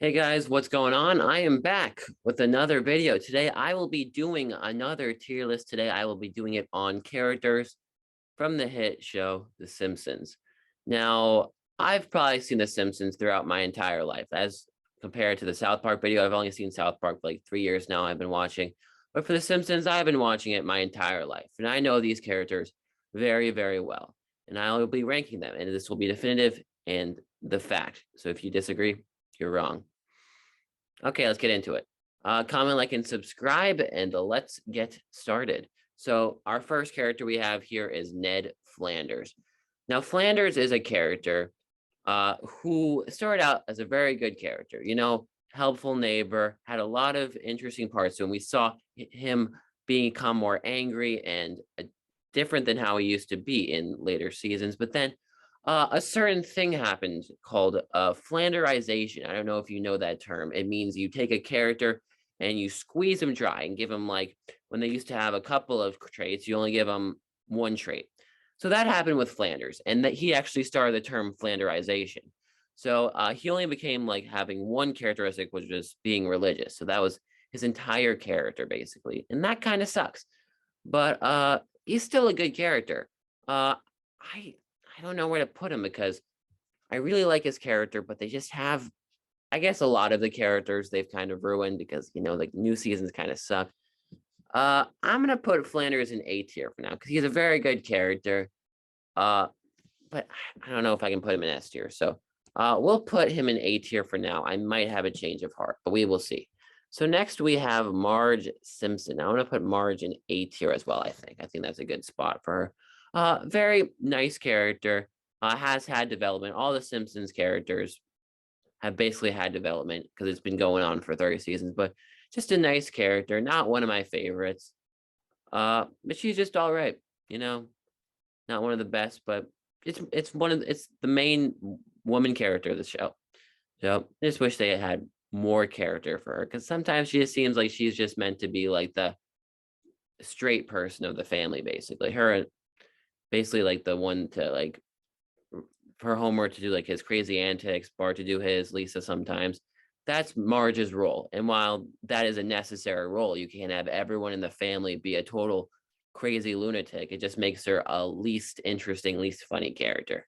Hey guys, what's going on? I am back with another video. Today I will be doing another tier list. Today I will be doing it on characters from the hit show The Simpsons. Now, I've probably seen The Simpsons throughout my entire life. As compared to the South Park video, I've only seen South Park for like 3 years now I've been watching. But for The Simpsons, I've been watching it my entire life. And I know these characters very, very well. And I will be ranking them. And this will be definitive and the fact. So if you disagree, you're wrong. Okay, let's get into it. Comment, like, and subscribe, and let's get started. So our first character we have here is Ned Flanders. Now, Flanders is a character who started out as a very good character. You know, helpful neighbor, had a lot of interesting parts to him. We saw him become more angry and different than how he used to be in later seasons. But then a certain thing happened called Flanderization. I don't know if you know that term. It means you take a character and you squeeze them dry and give them, like, when they used to have a couple of traits, you only give them one trait. So that happened with Flanders, and that he actually started the term Flanderization. So he only became like having one characteristic, which was being religious. So that was his entire character basically, and that kind of sucks. But he's still a good character. I don't know where to put him because I really like his character, but they just have, I guess, a lot of the characters they've kind of ruined because, you know, like, new seasons kind of suck. I'm gonna put Flanders in A tier for now because he's a very good character. But I don't know if I can put him in S tier. So we'll put him in A tier for now. I might have a change of heart, but we will see. So next we have Marge Simpson. I want to put Marge in A tier as well, I think. I think that's a good spot for her. Very nice character. Has had development. All the Simpsons characters have basically had development because it's been going on for 30 seasons, but just a nice character. Not one of my favorites. But she's just all right, you know. Not one of the best, but it's the main woman character of the show. So I just wish they had more character for her because sometimes she just seems like she's just meant to be like the straight person of the family, basically. Her basically like the one to, like, for Homer to do like his crazy antics, Bart to do his, Lisa sometimes. That's Marge's role. And while that is a necessary role, you can't have everyone in the family be a total crazy lunatic. It just makes her a least interesting, least funny character.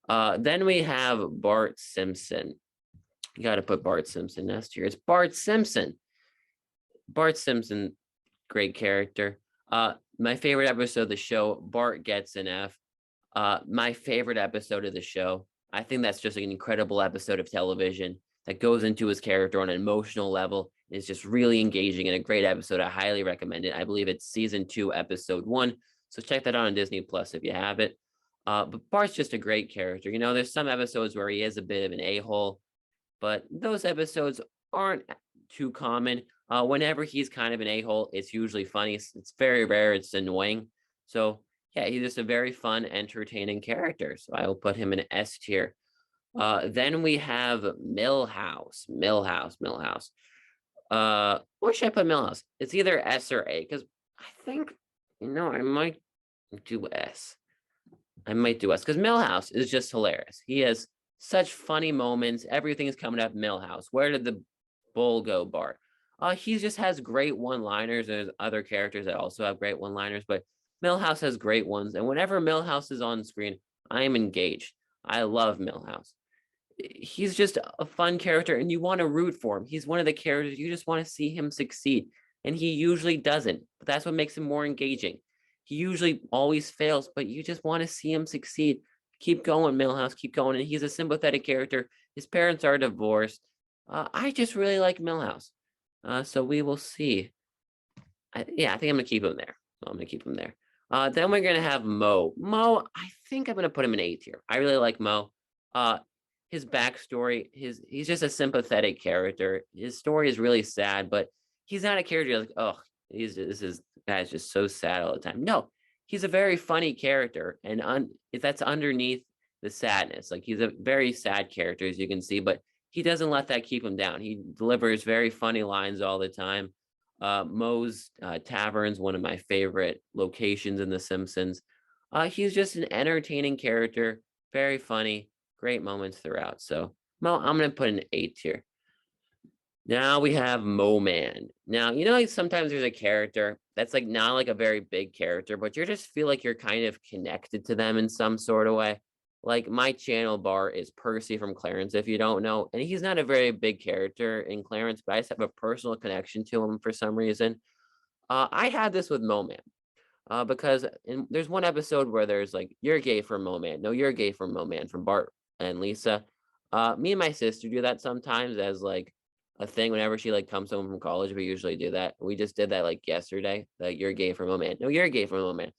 Then we have Bart Simpson. You got to put Bart Simpson next year. It's Bart Simpson. Bart Simpson, great character. My favorite episode of the show, Bart gets an F. My favorite episode of the show. I think that's just an incredible episode of television that goes into his character on an emotional level. It's just really engaging and a great episode. I highly recommend it. I believe it's season 2, episode 1. So check that out on Disney Plus if you have it. But Bart's just a great character. You know, there's some episodes where he is a bit of an a-hole, but those episodes aren't too common. Whenever he's kind of an a-hole, it's usually funny. It's very rare. It's annoying. So yeah, he's just a very fun, entertaining character. So I will put him in S tier. Then we have Milhouse. Where should I put Milhouse? It's either S or A because I think, you know, I might do S. Because Milhouse is just hilarious. He has such funny moments. Everything's coming up Milhouse. Where did the bull go, Bart? He just has great one-liners. There's other characters that also have great one-liners, but Milhouse has great ones. And whenever Milhouse is on screen, I am engaged. I love Milhouse. He's just a fun character, and you want to root for him. He's one of the characters you just want to see him succeed, and he usually doesn't. But that's what makes him more engaging. He usually always fails, but you just want to see him succeed. Keep going, Milhouse. Keep going. And he's a sympathetic character. His parents are divorced. I just really like Milhouse. So we will see. Yeah, I think I'm gonna keep him there. Then we're gonna have Mo. I think I'm gonna put him in A tier. I really like Mo. His backstory, he's just a sympathetic character. His story is really sad, but he's not a character like, oh, this guy's just so sad all the time. No, he's a very funny character, and that's underneath the sadness. Like, he's a very sad character, as you can see, but he doesn't let that keep him down. He delivers very funny lines all the time. Moe's Tavern's one of my favorite locations in The Simpsons. He's just an entertaining character, very funny, great moments throughout. So Mo, I'm gonna put an A tier. Now we have Mo Man. Now, like sometimes there's a character that's like not like a very big character, but you just feel like you're kind of connected to them in some sort of way. Like my channel bar is Percy from Clarence, if you don't know, and he's not a very big character in Clarence, but I just have a personal connection to him for some reason. I had this with Mo Man. Because there's one episode where there's like, you're gay for Mo Man. No, you're gay for Mo Man from Bart and Lisa. Me and my sister do that sometimes as like a thing whenever she like comes home from college. We usually do that. We just did that like yesterday. That you're gay for Mo Man. No, you're gay for Mo Man.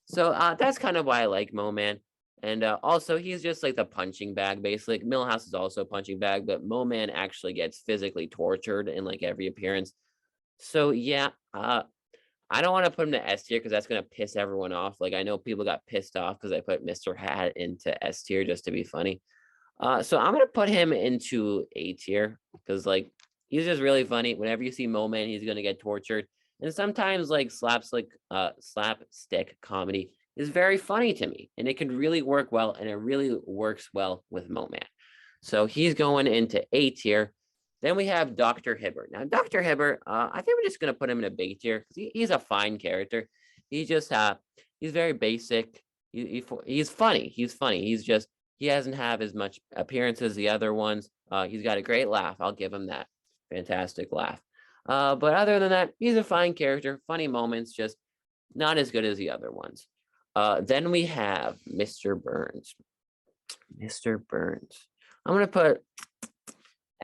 So that's kind of why I like Mo Man. And also, he's just like the punching bag, basically. Millhouse is also a punching bag, but Mo Man actually gets physically tortured in like every appearance. So yeah, I don't want to put him to S tier because that's going to piss everyone off. Like I know people got pissed off because I put Mr. Hat into S tier just to be funny. So I'm gonna put him into A tier because like he's just really funny. Whenever you see Mo Man, he's gonna get tortured. And sometimes like slapstick comedy is very funny to me. And it can really work well, and it really works well with Mo Man. So he's going into A tier. Then we have Dr. Hibber. Now, Dr. Hibber, I think we're just gonna put him in a B tier because he's a fine character. He just he's very basic. He's funny. He's funny. He hasn't have as much appearance as the other ones. He's got a great laugh. I'll give him that. Fantastic laugh. But other than that, he's a fine character. Funny moments, just not as good as the other ones. Then we have Mr. Burns. Mr. Burns. I'm going to put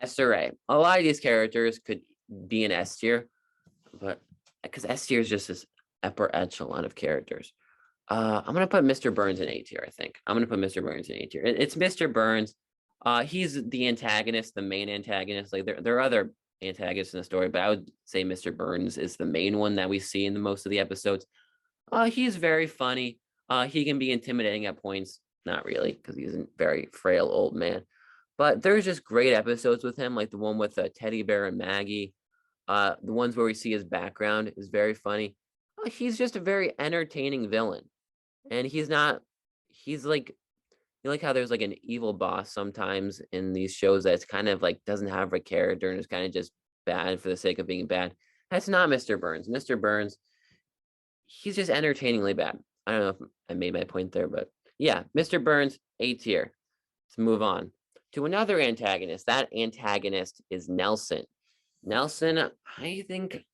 S or A. A lot of these characters could be an S tier, but because S tier is just this upper echelon of characters. I'm gonna put Mr. Burns in A tier. I think I'm gonna put Mr. Burns in A tier. It's Mr. Burns. He's the antagonist, the main antagonist. Like there are other antagonists in the story, but I would say Mr. Burns is the main one that we see in the most of the episodes. He's very funny. He can be intimidating at points. Not really, because he's a very frail old man. But there's just great episodes with him, like the one with Teddy Bear and Maggie. The ones where we see his background is very funny. He's just a very entertaining villain. And he's like, how there's like an evil boss sometimes in these shows that's kind of like doesn't have a character and is kind of just bad for the sake of being bad. That's not Mr. Burns. Mr. Burns, he's just entertainingly bad. I don't know if I made my point there, but yeah, Mr. Burns, A tier. Let's move on to another antagonist. That antagonist is Nelson. Nelson, I think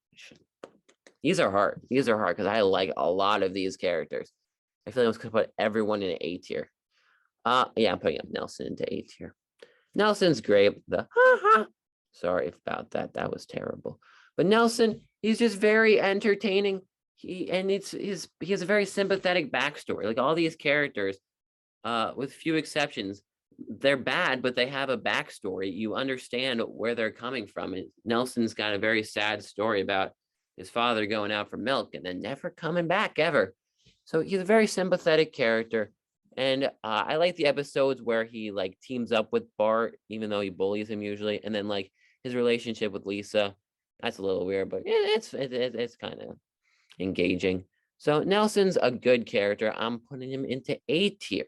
these are hard. These are hard because I like a lot of these characters. I feel like I was gonna put everyone in A tier. Yeah, I'm putting up Nelson into A tier. Nelson's great. Sorry about that. That was terrible. But Nelson, he's just very entertaining. He has a very sympathetic backstory. Like all these characters, with few exceptions, they're bad, but they have a backstory. You understand where they're coming from. And Nelson's got a very sad story about his father going out for milk and then never coming back ever. So he's a very sympathetic character. And I like the episodes where he like teams up with Bart, even though he bullies him usually. And then like his relationship with Lisa, that's a little weird, but it's kind of engaging. So Nelson's a good character. I'm putting him into A tier.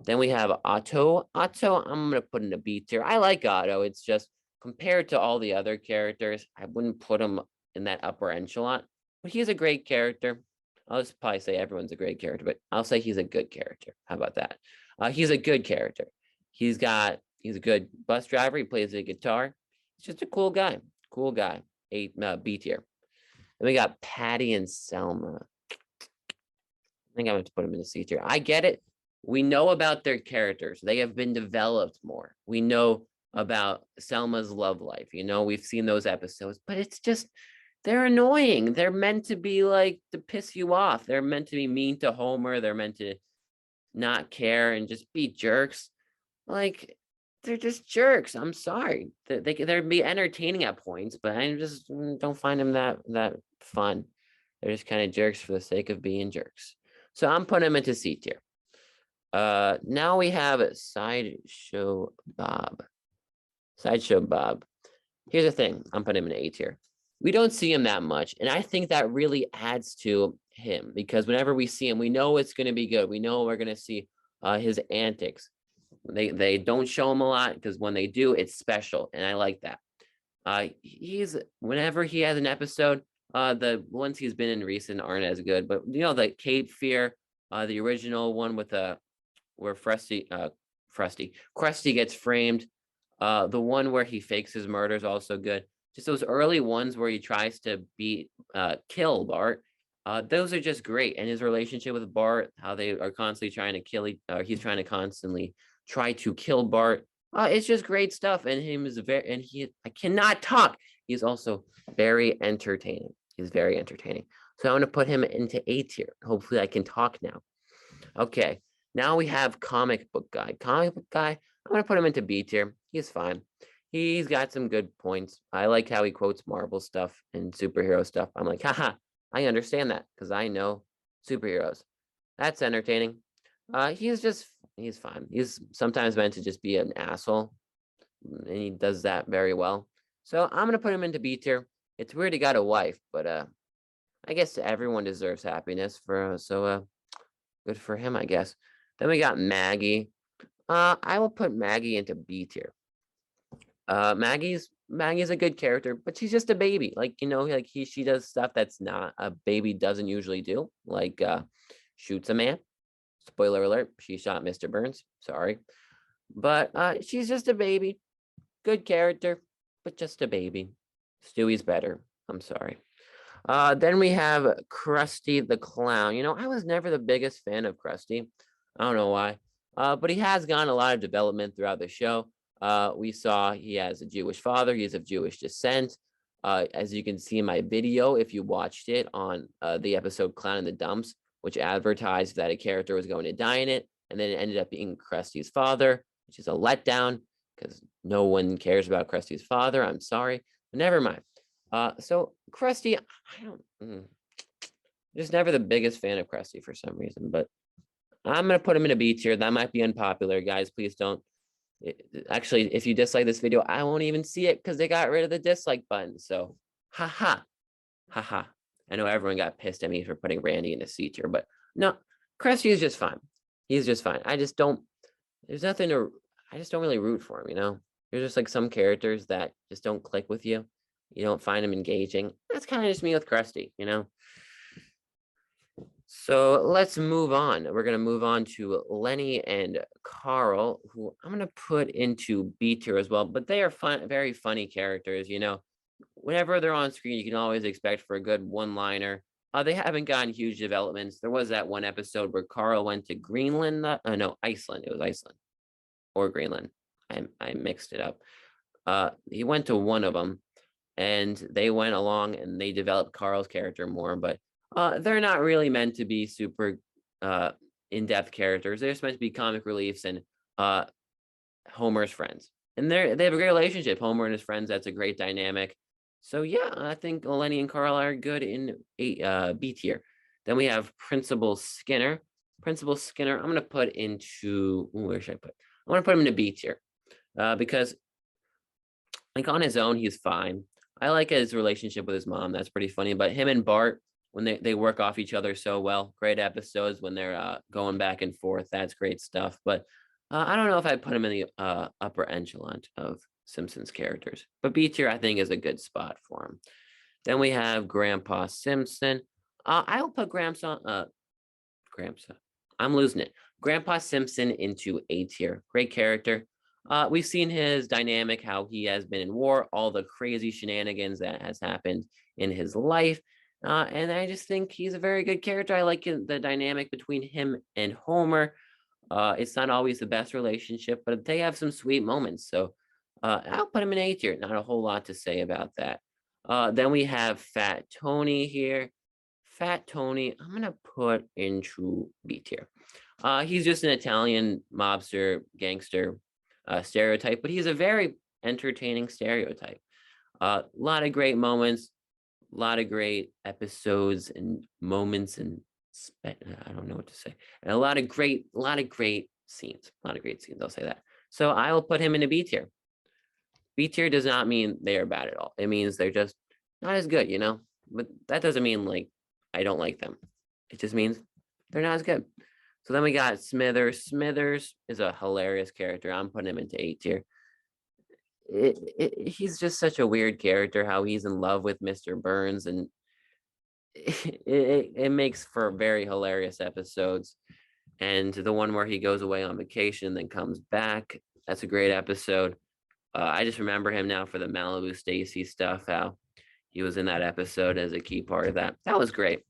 Then we have Otto. Otto, I'm going to put in a B tier. I like Otto. It's just compared to all the other characters, I wouldn't put him in that upper echelon. But he's a great character. I'll just probably say everyone's a great character, but I'll say he's a good character. How about that? He's a good character. He's a good bus driver. He plays the guitar. He's just a cool guy. Cool guy. B tier. Then we got Patty and Selma. I think I'm going to put him in a C tier. I get it. We know about their characters. They have been developed more. We know about Selma's love life. We've seen those episodes, but it's just, they're annoying. They're meant to be like to piss you off. They're meant to be mean to Homer. They're meant to not care and just be jerks. Like, they're just jerks. I'm sorry. They'd be entertaining at points, but I just don't find them that fun. They're just kind of jerks for the sake of being jerks. So I'm putting them into C tier. Now we have Sideshow Bob. Sideshow Bob. Here's the thing. I'm putting him in A tier. We don't see him that much, and I think that really adds to him because whenever we see him, we know it's going to be good. We know we're going to see his antics. They don't show him a lot because when they do, it's special, and I like that. Whenever he has an episode, the ones he's been in recent aren't as good. But the Cape Fear, the original one with where Krusty gets framed. The one where he fakes his murder is also good. Just those early ones where he tries to kill Bart. Those are just great. And his relationship with Bart, how they are constantly trying to he's trying to constantly try to kill Bart. It's just great stuff. And I cannot talk. He's also very entertaining. He's very entertaining. So I'm going to put him into A tier. Hopefully I can talk now. Okay. Now we have comic book guy. Comic book guy, I'm going to put him into B tier. He's fine. He's got some good points. I like how he quotes Marvel stuff and superhero stuff. I'm like, haha, I understand that because I know superheroes. That's entertaining. He's fine. He's sometimes meant to just be an asshole, and he does that very well. So I'm going to put him into B tier. It's weird he got a wife, but I guess everyone deserves happiness good for him, I guess. Then we got Maggie. I will put Maggie into B tier. Maggie's a good character, but she's just a baby. She does stuff that's not a baby doesn't usually do, like shoots a man. Spoiler alert, she shot Mr. Burns. Sorry. But she's just a baby. Good character, but just a baby. Stewie's better. I'm sorry. Then we have Krusty the Clown. I was never the biggest fan of Krusty. I don't know why. But he has gotten a lot of development throughout the show. We saw he has a Jewish father. He's of Jewish descent. As you can see in my video, if you watched it on the episode Clown in the Dumps, which advertised that a character was going to die in it, and then it ended up being Krusty's father, which is a letdown because no one cares about Krusty's father. I'm sorry, but never mind. So Krusty, just never the biggest fan of Krusty for some reason, but I'm gonna put him in a B tier. That might be unpopular, guys. Please don't. Actually, if you dislike this video, I won't even see it because they got rid of the dislike button. So, haha. I know everyone got pissed at me for putting Randy in a C tier, but no, Krusty is just fine. He's just fine. I just don't really root for him, There's just like some characters that just don't click with you. You don't find them engaging. That's kind of just me with Krusty. So let's move on. We're going to move on to Lenny and Carl, who I'm going to put into B tier as well, but they are very funny characters, Whenever they're on screen, you can always expect for a good one-liner. They haven't gotten huge developments. There was that one episode where Carl went to Greenland. No, Iceland. It was Iceland or Greenland. I mixed it up. He went to one of them, and they went along and they developed Carl's character more, but they're not really meant to be super in-depth characters. They're just meant to be comic reliefs and Homer's friends. And they have a great relationship. Homer and his friends, that's a great dynamic. So yeah, I think Lenny and Carl are good in B tier. Then we have Principal Skinner. Principal Skinner, I'm gonna put into where should I put? I want to put him into B tier because like on his own, he's fine. I like his relationship with his mom. That's pretty funny. But him and Bart, when they work off each other so well, great episodes when they're going back and forth. That's great stuff. But I don't know if I'd put him in the upper echelon of Simpsons characters. But B tier, I think, is a good spot for him. Then we have Grandpa Simpson. I'll put I'm losing it. Grandpa Simpson into A tier. Great character. We've seen his dynamic, how he has been in war, all the crazy shenanigans that has happened in his life. And I just think he's a very good character. I like the dynamic between him and Homer. It's not always the best relationship, but they have some sweet moments. So I'll put him in A tier. Not a whole lot to say about that. Then we have Fat Tony here. Fat Tony, I'm going to put into B tier. He's just an Italian mobster, gangster stereotype, but he's a very entertaining stereotype. A lot of great moments, a lot of great episodes and moments, and I don't know what to say. And a lot of great scenes. I'll say that. So I will put him in a B tier. B tier does not mean they are bad at all. It means they're just not as good, But that doesn't mean like I don't like them. It just means they're not as good. So then we got Smithers. Smithers is a hilarious character. I'm putting him into A tier. he's just such a weird character, how he's in love with Mr. Burns, and it makes for very hilarious episodes. And the one where he goes away on vacation, then comes back, that's a great episode. I just remember him now for the Malibu Stacy stuff, how he was in that episode as a key part of that. That was great.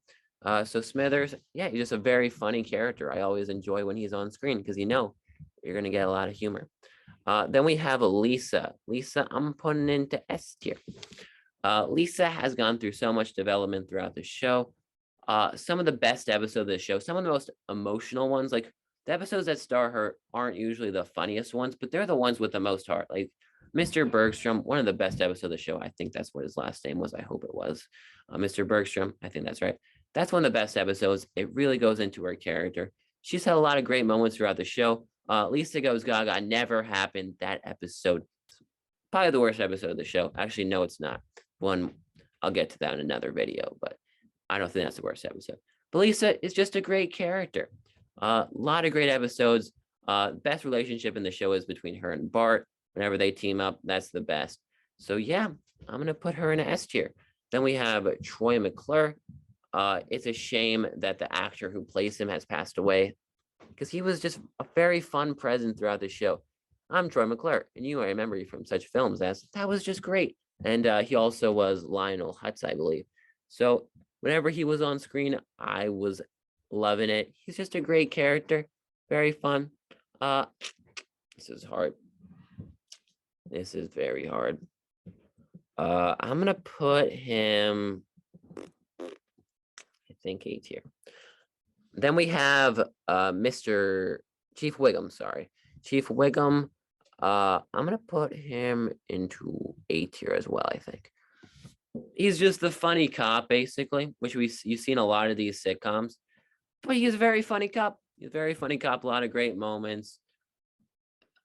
So Smithers, yeah, he's just a very funny character. I always enjoy when he's on screen because you're going to get a lot of humor. Then we have Lisa. Lisa, I'm putting into S tier. Lisa has gone through so much development throughout the show. Some of the best episodes of the show, some of the most emotional ones, like the episodes that star her aren't usually the funniest ones, but they're the ones with the most heart. Like Mr. Bergstrom, one of the best episodes of the show. I think that's what his last name was. I hope it was. Mr. Bergstrom, I think that's right. That's one of the best episodes. It really goes into her character. She's had a lot of great moments throughout the show. Lisa Goes Gaga never happened. That episode, probably the worst episode of the show. Actually, no, it's not. One, I'll get to that in another video, but I don't think that's the worst episode. But Lisa is just a great character. A lot of great episodes. Best relationship in the show is between her and Bart. Whenever they team up, that's the best. So yeah, I'm going to put her in an S tier. Then we have Troy McClure. It's a shame that the actor who plays him has passed away because he was just a very fun presence throughout the show. I'm Troy McClure, and I remember you from such films as that was just great. And he also was Lionel Hutz, I believe. So whenever he was on screen, I was loving it. He's just a great character, very fun. This is hard. This is very hard. I'm gonna put him, I think, A tier. Then we have Mr. Chief Wiggum, sorry. Chief Wiggum, I'm gonna put him into A tier as well, I think. He's just the funny cop, basically, which you've seen a lot of these sitcoms. But he's a very funny cop. He's a very funny cop, a lot of great moments.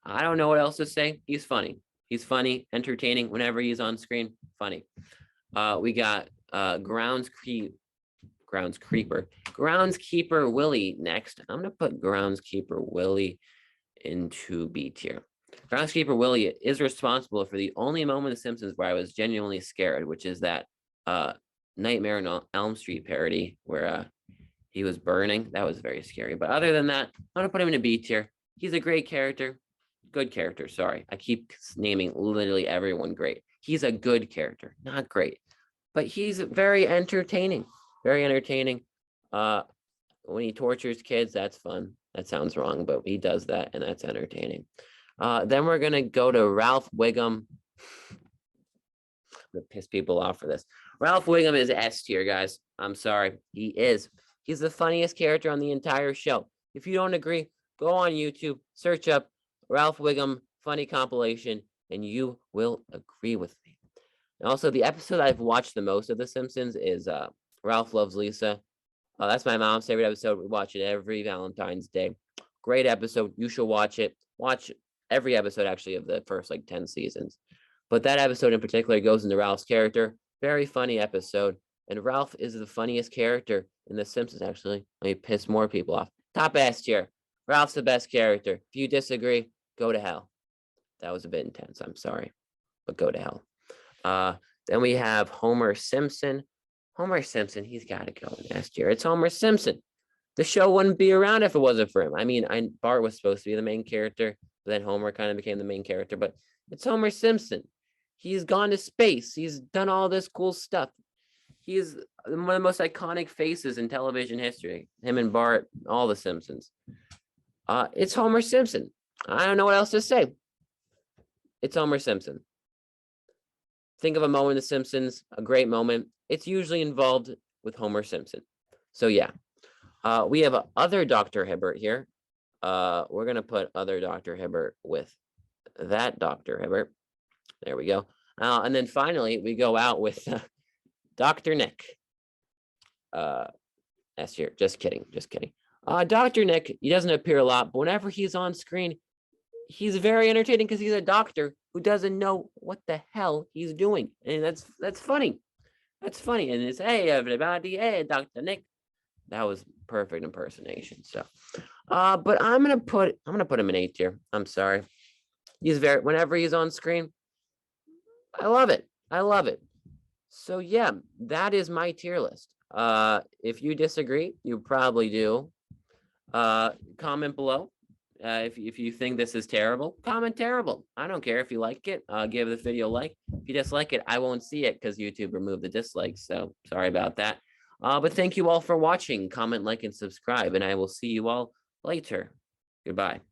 I don't know what else to say. He's funny. He's funny, entertaining whenever he's on screen. Funny. We got Groundskeeper Willie next. I'm gonna put Groundskeeper Willie into B tier. Groundskeeper Willie is responsible for the only moment of The Simpsons where I was genuinely scared, which is that Nightmare on Elm Street parody where he was burning. That was very scary. But other than that, I'm gonna put him in a B tier. He's a great character. Good character, sorry. I keep naming literally everyone great. He's a good character, not great. But he's very entertaining. Very entertaining. When he tortures kids, that's fun. That sounds wrong, but he does that, and that's entertaining. Then we're gonna go to Ralph Wiggum. I'm gonna piss people off for this. Ralph Wiggum is S tier, guys. I'm sorry. He is. He's the funniest character on the entire show. If you don't agree, go on YouTube, search up Ralph Wiggum funny compilation, and you will agree with me. And also, the episode I've watched the most of The Simpsons is Ralph Loves Lisa. That's my mom's favorite episode. We watch it every Valentine's Day. Great episode. You should watch it. Watch every episode, actually, of the first 10 seasons. But that episode in particular goes into Ralph's character. Very funny episode. And Ralph is the funniest character in The Simpsons, actually. Let me piss more people off. Top S tier. Ralph's the best character. If you disagree, go to hell. That was a bit intense. I'm sorry. But go to hell. Then we have Homer Simpson. Homer Simpson, he's got to go in S tier. It's Homer Simpson. The show wouldn't be around if it wasn't for him. I mean, Bart was supposed to be the main character, but then Homer kind of became the main character. But it's Homer Simpson. He's gone to space. He's done all this cool stuff. He's one of the most iconic faces in television history. Him and Bart, all the Simpsons. It's Homer Simpson. I don't know what else to say. It's Homer Simpson. Think of a moment in The Simpsons, a great moment. It's usually involved with Homer Simpson. So yeah. We have other Dr. Hibbert here. We're going to put other Dr. Hibbert with that Dr. Hibbert. There we go. And then finally, we go out with Dr. Nick. S tier. Just kidding. Just kidding. Dr. Nick, he doesn't appear a lot, but whenever he's on screen, he's very entertaining because he's a doctor who doesn't know what the hell he's doing. And that's funny. That's funny. And it's, hey, everybody, hey, Dr. Nick. That was perfect impersonation. So, but I'm gonna put him in A tier. I'm sorry. Whenever he's on screen, I love it. I love it. So yeah, that is my tier list. If you disagree, you probably do. Comment below. If you think this is terrible, comment terrible. I don't care if you like it. Give this video a like. If you dislike it, I won't see it because YouTube removed the dislikes. So sorry about that. But thank you all for watching. Comment, like, and subscribe, and I will see you all later. Goodbye.